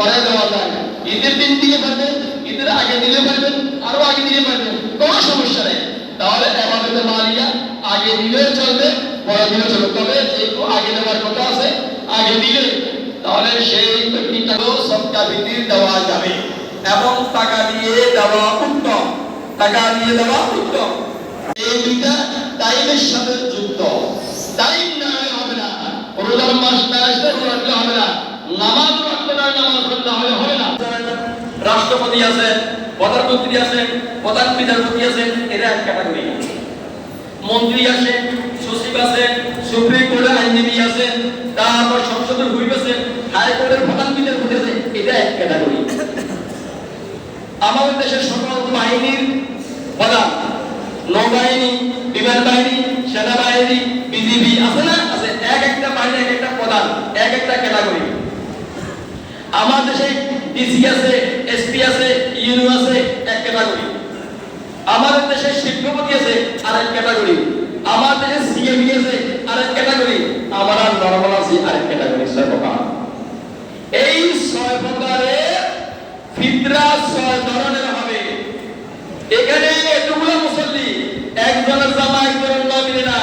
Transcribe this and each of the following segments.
পরে দেওয়া যায়। ঈদের দিন দিলে পারবেন, ঈদের আগে দিলে পারবেন, আরো আগে দিলে পারবেন, কোনো সমস্যা নেই। তাহলে এবাদতে মালিয়া আগে দিলেও চলবে, পরে দিলেও চলবে। তবে যেহেতু আগে দেওয়ার কথা আছে, আগে দিলে তাহলে সেই ব্যক্তিটাকেও সদকা ফিতর দেওয়া যাবে এবং টাকা দিয়ে দেওয়া উত্তম। টাকা দিয়ে দেওয়া উত্তম। এই দুইটা টাইমের সাথে যুক্ত। টাইম না হলে হবে না। রোজার মাস না আসলে রোজা হবে না। নামাজ পড়তে না, নামাজ পড়তে হবে না। রাষ্ট্রপতি আছে, প্রধানমন্ত্রী আছে, প্রধান বিচারপতি আছে, এরা এক ক্যাটাগরি। মন্ত্রী আছে, সচিব আছে, সুপ্রিম কোর্টের আইনজীবী আছে, তারপর সংসদের হুইপ আছে, হাইকোর্টের প্রধান বিচারপতি আছে, এটা এক ক্যাটাগরি। আমাদের দেশের সকল বাহিনীর প্রধান, নৌবাহিনী, বিমান বাহিনী, সেনাবাহিনী, বিজিবি আছে না? আছে। এক একটা বাহিনী এক একটা প্রধান, এক একটা ক্যাটাগরি। আমাদের দেশে ডিসি আছে, এসপি আছে, ইউনো আছে, এক ক্যাটাগরি। আমাদের দেশে শিল্পপতি আছে, আরেক ক্যাটাগরি। আমাদের দেশে সিএবি আছে, আরেক ক্যাটাগরি। আমরা নরমাল আছি, আরেক ক্যাটাগরি। 6 প্রকার। এই 6 প্রকারে ফিতরা 6 ধরনের হবে। এখানে এতগুলো মুসল্লি, একজনের জামা একজনের না মিলে না,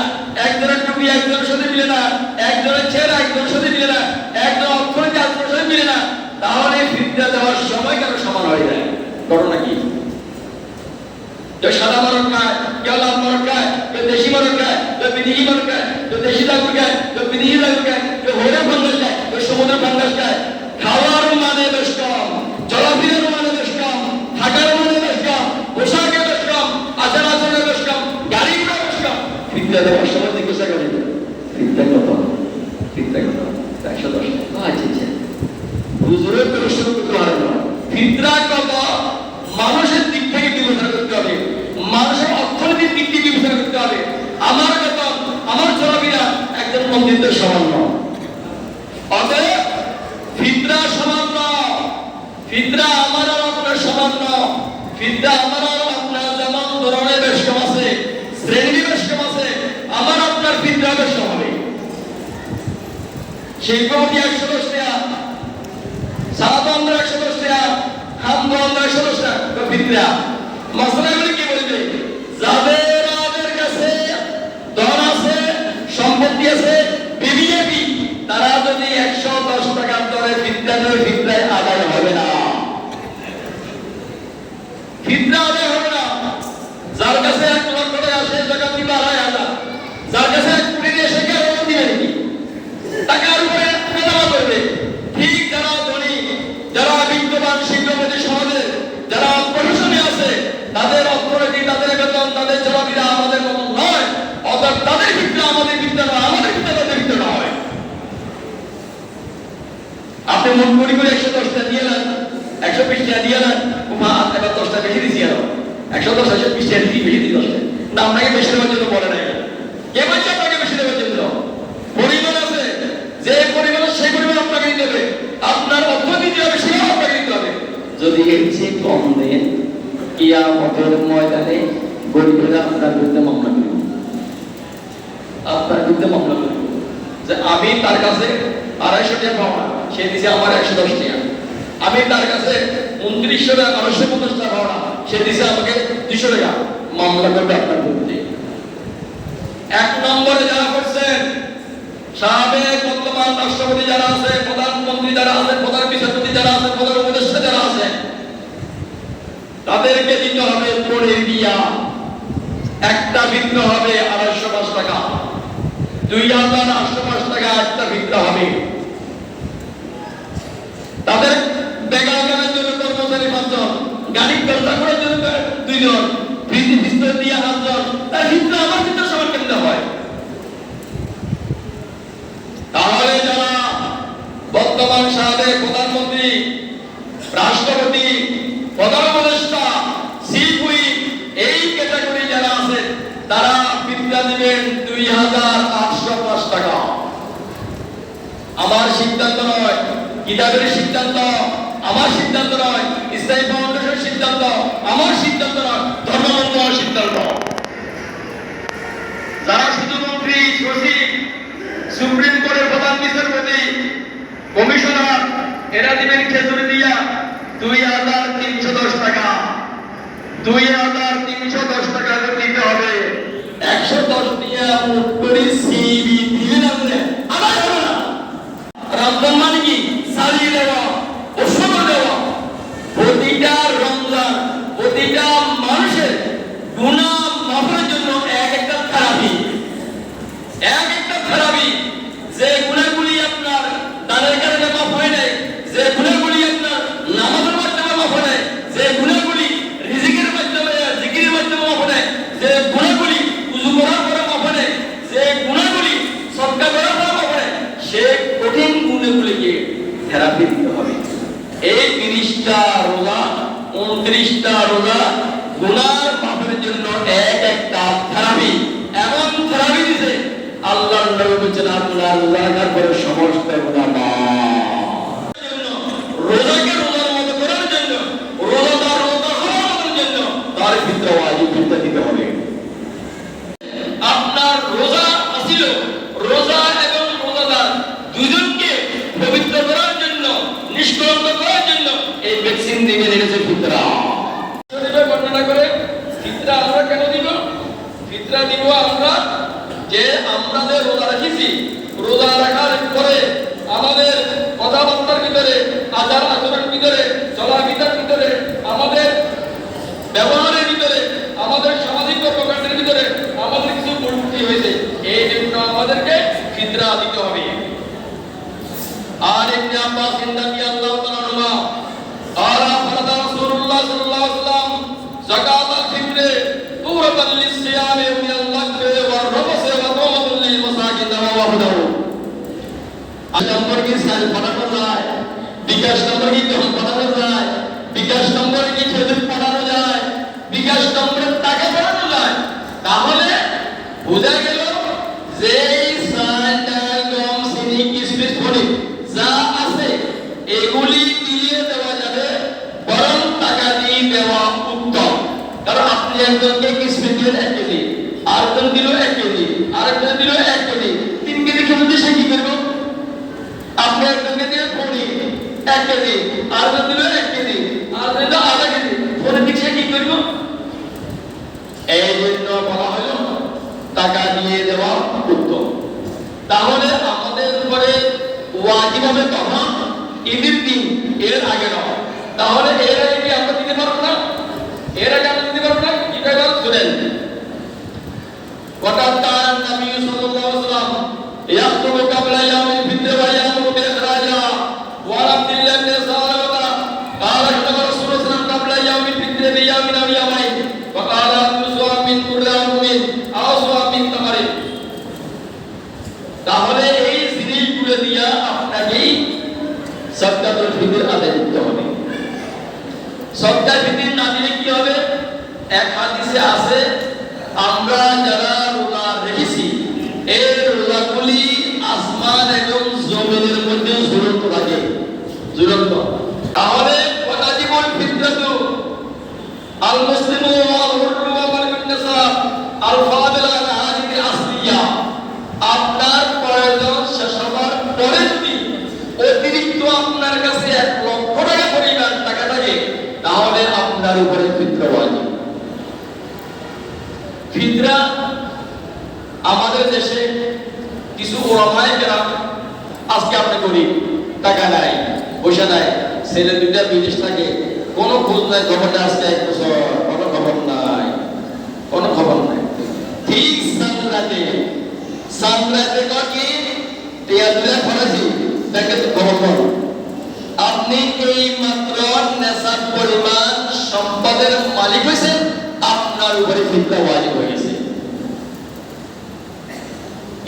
একজনের টুপি একজনের সাথে মিলে না, একজনের চেহারা একজনের সাথে মিলে না, একজন অর্থনীতি একজনের সাথে মিলে না, তাহলে ফিতরা দেওয়ার সময় কেন সমান হয়ে যায়? ঘটনা কি? কেউ সাদা মরক খায়, কেউ লাল মরক খায়, কেউ দেশি মরক খায়, কেউ বিদেশি মরক খায়, কেউ দেশি দাগুর খায়, কেউ বিদেশি দাগুর খায়, কেউ হরিণ ফাঙ্গাস খায়, কেউ সমুদ্র ফাঙ্গাস খায়। খাওয়ার মানে বেশ কম, চলাফেরার মানে বেশ কম, থাকার মানে বেশ কম, পোশাকে বেশ কম, আচার আচরণে বেশ কম, গাড়ি ঘোড়া বেশ কম। ফিতরা দেওয়ার সময় জিজ্ঞাসা করি, ফিতরা কত? ফিতরা কত? 110 টাকা। আচ্ছা আচ্ছা, হুজুরের প্রশ্ন করতে পারে না। ফিতরা কত? মানুষের দিক থেকে বিবেচনা করতে হবে, মানুষের অর্থনৈতিক দিক থেকে বিবেচনা করতে হবে। আমার বেতন, আমার চলাফেরা একজন মন্দিরদের সমান নয়। অতএব ফিতরা সমান নয়। ফিতরা আমার আর আপনার সমান নয়। ফিতরা আমার আর আপনার যেমন ধরনের বেশ কম আছে, শ্রেণী বেশ কম আছে, আমার আপনার ফিতরা বেশ কম হবে। শিল্পপতি 110 টাকা, সালাদ 110 টাকা, হামদ 110 টাকা। ফিতরা মাসলাগুলি কি বলবে? যাদের কাছে ধন আছে, সম্পত্তি আছে, বিবিএপি, তারা যদি 110 টাকার দরে ফিতরা দেয়, ফিতরায় আদায় হবে না। ফিতরা আদায় হবে না। যার কাছে 1 লক্ষ টাকা আছে, জাকাত দিবে 2,500। যার কাছে 1 কোটি দিয়ে সে কেন দিবে নাকি? টাকার উপরে প্রদান করবে। ঠিক যারা ধনী, যারা বিত্তবান শিল্পপতি সমাজে, যারা প্রশাসনে আছে, তাদের অর্থনীতি, তাদের বেতন, তাদের চলাফেরা আমাদের মতো নয়। অর্থাৎ তাদের ফিতরা আমাদের ফিতরা নয়, আমাদের ফিতরা তাদের ফিতরা নয়। আপনি মন করি করে 110 টাকা দিয়ে নেন, 120 টাকা দিয়ে নেন, এবার 10 টাকা বেশি দিচ্ছি, 110 120 টাকা দিয়ে বেশি দিই 10 টাকা না। আপনাকে বেশি দেওয়ার জন্য বলে নাই। কে বলছে আপনাকে বেশি দেওয়ার জন্য? পরিমাণ আছে, যে পরিমাণ সেই পরিমাণ আপনাকে দিতে হবে। আপনার অর্থনীতি হবে, সেটাও আপনাকে দিতে হবে। যদি এর চেয়ে কম দেন, কিয়ামতের ময়দানে গরিবেরা আপনার বিরুদ্ধে মামলা করবে। আপনার বিরুদ্ধে মামলা করবে যে আমি তার কাছে 250 টাকা পাওয়া, সে দিছে আমার 110 টাকা। আমি তার কাছে 2900 টাকা 250 টাকা পাওয়া, সে দিছে আমাকে 200 টাকা। মামলা করবে আপনার বিরুদ্ধে। 1 নম্বরে যারা করছেন, সাবেক বর্তমান রাষ্ট্রপতি যারা আছে, প্রধানমন্ত্রী যারা আছে, প্রধান বিচারপতি যারা আছে, প্রধান উপদেষ্টা যারা আছে, তাদেরকে দিতে হবে পড়ের দিয়া। একটা ফিতরা হবে 250 টাকা, 2,805 টাকা একটা ফিতরা হবে। তাদের বেগারের জন্য কর্মচারী 5 জন, গাড়ি ব্যবসা করার জন্য 2 জন, ফ্রিতে বিস্তর দিয়ে 8 জন। তার ফিতরা আমার ফিতরা সমান কেমনে হয়? তাহলে যারা বর্তমান সাবেক প্রধানমন্ত্রী, রাষ্ট্রপতি, প্রধান উপদেষ্টা, চিফ হুইপ, এই ক্যাটাগরি যারা আছে, তারা ফিতরা দিবেন 2,805 টাকা। আমার সিদ্ধান্ত নয়, কিতাবের সিদ্ধান্ত আমার সিদ্ধান্ত নয়, ইসলামী ফাউন্ডেশনের সিদ্ধান্ত আমার সিদ্ধান্ত নয়, ধর্মমন্ত্রণালয়ের সিদ্ধান্ত। যারা শুধু মন্ত্রী, সচিব, সুপ্রিম কোর্টের প্রধান বিচারপতি, কমিশনার, এরা দিবেন খেজুর দিয়া 2310 টাকা, 2310 টাকা দিতে হবে। 110 দিয়া মুক্তি সিবি দিবেন আপনি, আবার হবে না। রমজান মানে কি? সারিয়ে দেওয়া, ওষুধ দেওয়া। প্রতিটা রমজান প্রতিটা মানুষের গুনাহ মাফের জন্য এক একটা থেরাপি, এক একটা থেরাপি। যে গুনাহগুলি আপনার দানের কারণে মাফ হয় নাই, যে গুনাহগুলি আপনার নামাজের মাধ্যমে মাফ হয় নাই, যে গুনাহগুলি রিজিকের মাধ্যমে জিকিরের মাধ্যমে মাফ হয় নাই, যে গুনাহগুলি ওযু করার পরে মাফ হয় নাই, যে গুনাহগুলি সদকা করার পরে মাফ হয় নাই, সে কঠিন গুনাহগুলিকে থেরাপি দিতে হবে। এই 30টা রোজা 29টা রোজা গুনাহ মাফের জন্য এক একটা থেরাপি। এমন থেরাপি দিয়েছে আল্লাহর নবী বলেছেন আপনার রোজার পরে সমস্ত গুনাহ মাফ। রোজাকে রোজার মতো করার জন্য, রোজাদার রোজা হওয়ার জন্য তার ভিতরে ওয়াজিব ফিতরা দিতে হবে। আপনার রোজা আসিল, রোজা এবং রোজাদার দুজনকে পবিত্র করার জন্য, নিষ্কলঙ্ক করার জন্য এই ভ্যাকসিন দিবেন, এটা হচ্ছে ফিতরা। বর্ণনা করে ফিতরা আমরা কেন দিব? ফিতরা দিব আমরা যে আমরা যে রোজা রাখছি, রোজা রাখার পরে আমাদের কথাবার্তার ভিতরে, আচার আচরণের ভিতরে, চলাফেরার ভিতরে, আমাদের ব্যবহারের ভিতরে, আমাদের সামাজিক কর্মকাণ্ডের ভিতরে আমাদের কিছু ভুল ত্রুটি হয়েছে, এই জন্য আমাদেরকে ফিতরা দিতে হবে। আর ইবনে আব্বাস রাদিয়াল্লাহু তাআলা আনহুমা আলা ফারাদা রাসূলুল্লাহ সাল্লাল্লাহু আলাইহি ওয়াসাল্লাম যাকাতুল ফিতর তুরাতাল লিসিয়ামি মিনাল লাগবি ওয়ার রাফসি ওয়া তাওমাতুল লিল মাসাকিন রাওয়াহু দাউদ। আজ নম্বর কি সাল পাঠানো যায়, বিকাশ নম্বর কি তখন পাঠানো যায়, বিকাশ নম্বর কি খেজুর পাঠানো যায়, বিকাশ নম্বরে টাকা পাঠানো যায়। তাহলে বোঝা গেল যে সাল ডাল গম চিনি কিশমিশ ফল যা আছে এগুলি দিয়ে দেওয়া যাবে, বরং টাকা দিয়ে দেওয়া উত্তম। কারণ আপনি একজনকে কিশমিশ দিলেন 1 কেজি, আরেকজন দিল 1 কেজি, আরেকজন দিল 1 কেজি, 3 কেজি খেজুর দিয়ে সে কি করবে? আপনি একজনকে দিয়ে ফড়ি 1 কেজি, আরেকজন দিল 1 কেজি, আরেকজন দিল আধা কেজি, ফড়ি দিয়ে সে কি করবে? এই জন্য বলা হলো টাকা দিয়ে দেওয়া উত্তম। তাহলে আমাদের উপরে ওয়াজিব হবে তখন ঈদের দিন, এর আগে নয়। তাহলে এর আগে কি আমরা দিতে পারবো না? এর আগে আমরা দিতে পারবো না? কিভাবে শুনেন। ওয়াকাত কান নবী সাল্লাল্লাহু আলাইহি ওয়াসাল্লাম ইয়াকুতু ক্বাবলা ইয়াউমিল ফিতর ওয়া ইয়ামুরু বিইখরাজিহা ওয়া আব্দুল্লাহ ইবনে সালামা قال كتب رسول الله صلى الله عليه وسلم قبل يوم الفطر بيوم او يومين وقال تصوم من كل يوم او صوم من تمر। তাহলে এই জিনিসগুলো দিয়া আপনাকে সাদকাতুল ফিতর আদায় করতে হবে। সাদকাতুল ফিতর না দিলে কি হবে? এক হাদিসে আছে আমরা যারা রোজা রেখেছি এই রোজাগুলি আসমান এবং জমিনের মধ্যে ঝুলন্ত থাকে, ঝুলন্ত। তাহলে ওয়াজিবুল ফিতরাতু আল মুসলিমু ওয়াল হুররু ওয়াল নিসাব আল ফাদিলা আলা হাদিহি আসলিয়া। আপনার প্রয়োজন শেষ হবার পরের দিন অতিরিক্ত আপনার কাছে 1 লক্ষ টাকা পরিমাণ টাকা থাকে, তাহলে আপনার উপরে ফিতরা ওয়াজিব। ফিতরা আমাদের দেশে কিছু ওলামায়ে কেরাম আজকে আপনি করি টাকা নাই, পয়সা নাই, ছেলে দুইটা বিদেশ থাকে, কোনো খোঁজ নাই, খবরটা আজকে 1 বছর, কোনো খবর নাই, কোনো খবর নাই। ঠিক সামরাতে কি টিয়া দুলা ফরাজি তাকে তো খবর। আপনি এই মাত্র নেশাব পরিমাণ সম্পদের মালিক হয়েছেন, আপনার উপরে ফিতরা ওয়াজিব হয়ে গেছে।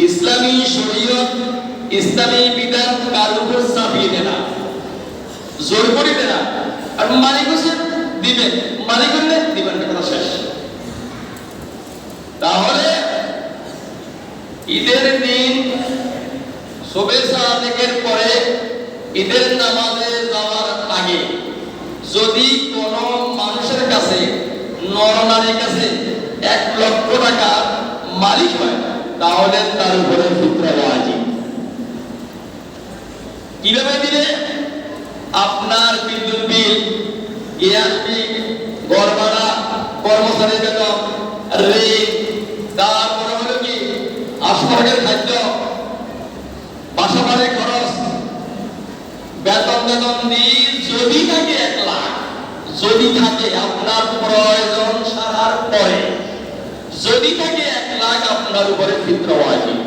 ইসলামী শরীয়ত, ইসলামী বিধান কার উপর চাপিয়ে দেয় না, জোর করে দেয় না। আর মালিক হোসেন দিবেন, মালিক হলে দিবেন, কথা শেষ। তাহলে ঈদের দিন শবে সাদেকের পরে ঈদের নামাজে যাওয়ার আগে যদি কোনো মানুষের কাছে, নরনারীর কাছে 1 লক্ষ টাকা মালিক হয়, তাহলে তার উপরে ফিতরা ওয়াজিব। কিভাবে দিলে? আপনার বিদ্যুৎ বিল, গ্যাস বিল, ঘর ভাড়া, কর্মচারী বেতন, ঋণ, তারপরে হলো কি আশ্রয়ের খাদ্য, বাসা বাড়ির খরচ, বেতন দিয়ে যদি থাকে 1 লাখ, যদি থাকে আপনার প্রয়োজন সারার পরে, যদি থাকে 1 লাখ আপনার উপরে ফিতরা ওয়াজিব।